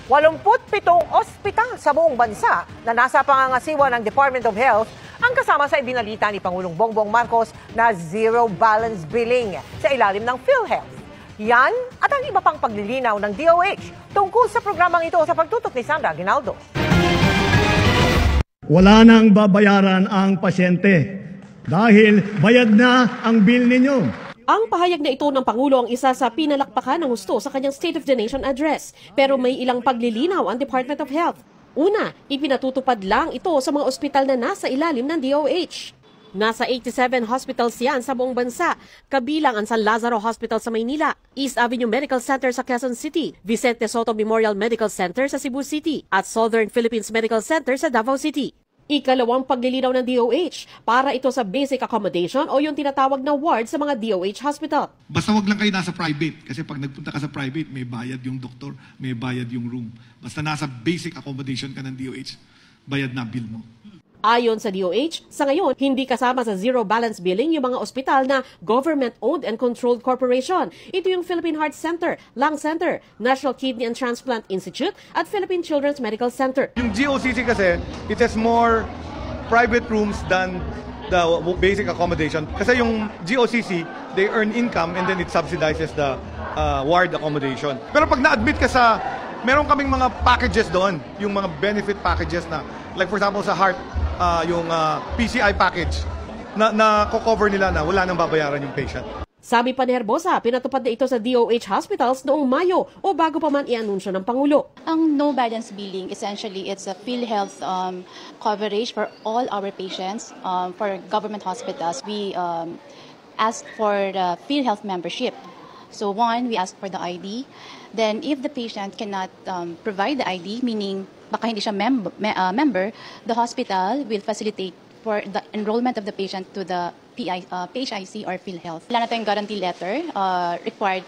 87 ospital sa buong bansa na nasa pangangasiwa ng Department of Health ang kasama sa ibinalita ni Pangulong Bongbong Marcos na zero balance billing sa ilalim ng PhilHealth. Yan at ang iba pang paglilinaw ng DOH tungkol sa programang ito sa pagtutok ni Sandra Aguinaldo. Wala nang babayaran ang pasyente dahil bayad na ang bill ninyo. Ang pahayag na ito ng Pangulo ang isa sa pinalakpakan ng husto sa kanyang State of the Nation address. Pero may ilang paglilinaw ang Department of Health. Una, ipinatutupad lang ito sa mga ospital na nasa ilalim ng DOH. Nasa 87 hospitals yan sa buong bansa, kabilang ang San Lazaro Hospital sa Maynila, East Avenue Medical Center sa Quezon City, Vicente Soto Memorial Medical Center sa Cebu City, at Southern Philippines Medical Center sa Davao City. Ikalawang paglilinaw ng DOH para ito sa basic accommodation o yung tinatawag na ward sa mga DOH hospital. Basta wag lang kayo nasa private kasi pag nagpunta ka sa private, may bayad yung doktor, may bayad yung room. Basta nasa basic accommodation ka ng DOH, bayad na bill mo. Ayon sa DOH, sa ngayon, hindi kasama sa zero balance billing yung mga ospital na government-owned and controlled corporation. Ito yung Philippine Heart Center, Lung Center, National Kidney and Transplant Institute at Philippine Children's Medical Center. Yung GOCC kasi, it has more private rooms than the basic accommodation. Kasi yung GOCC, they earn income and then it subsidizes the ward accommodation. Pero pag na-admit ka sa, meron kaming mga packages doon, yung mga benefit packages na, like for example sa heart, yung PCI package na co-cover nila na wala nang babayaran yung patient. Sabi pa ni Herbosa, pinatupad na ito sa DOH hospitals noong Mayo o bago pa man i-anunsyo ng Pangulo. Ang no balance billing, essentially it's a PhilHealth coverage for all our patients. For government hospitals, we ask for the PhilHealth membership. So one, we ask for the ID. Then if the patient cannot provide the ID, meaning baka hindi siya member, the hospital will facilitate for the enrollment of the patient to the PHIC or PhilHealth. Wala na tayong guarantee letter required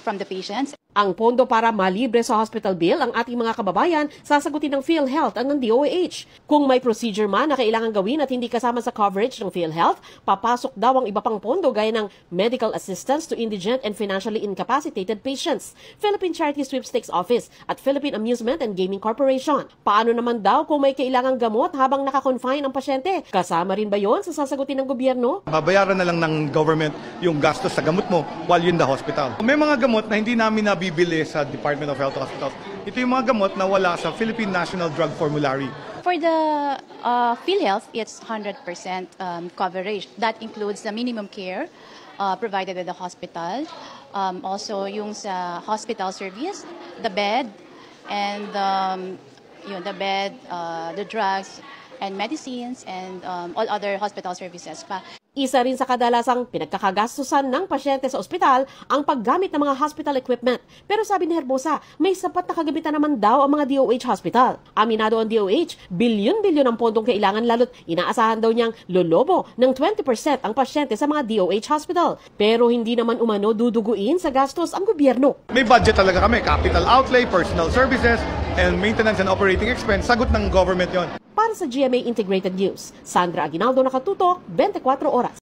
from the patients. Ang pondo para malibre sa hospital bill ang ating mga kababayan, sasagutin ng PhilHealth at ng DOH. Kung may procedure man na kailangan gawin at hindi kasama sa coverage ng PhilHealth, papasok daw ang iba pang pondo gaya ng medical assistance to indigent and financially incapacitated patients, Philippine Charity Sweepstakes Office at Philippine Amusement and Gaming Corporation. Paano naman daw kung may kailangang gamot habang nakakonfine ang pasyente? Kasama rin ba yon sa sasagutin ng gobyerno? Babayaran na lang ng government yung gastos sa gamot mo while you're in the hospital. May mga gamot na hindi namin bibili sa Department of Health Hospitals. Ito yung mga gamot na wala sa Philippine National Drug Formulary. For the PhilHealth, it's 100% coverage. That includes the minimum care provided at the hospital. Also, yung sa hospital service, the bed, and the drugs, and medicines, and all other hospital services pa. Isa rin sa kadalasang pinagkakagastusan ng pasyente sa ospital ang paggamit ng mga hospital equipment. Pero sabi ni Herbosa, may sapat na kagamitan naman daw ang mga DOH hospital. Aminado ang DOH, bilyon-bilyon ang pondong kailangan lalo't inaasahan daw niyang lolobo ng 20% ang pasyente sa mga DOH hospital. Pero hindi naman umano duduguin sa gastos ang gobyerno. May budget talaga kami, capital outlay, personal services, and maintenance and operating expense. Sagot ng government yon. Para sa GMA Integrated News, Sandra Aguinaldo, nakatutok, 24 oras.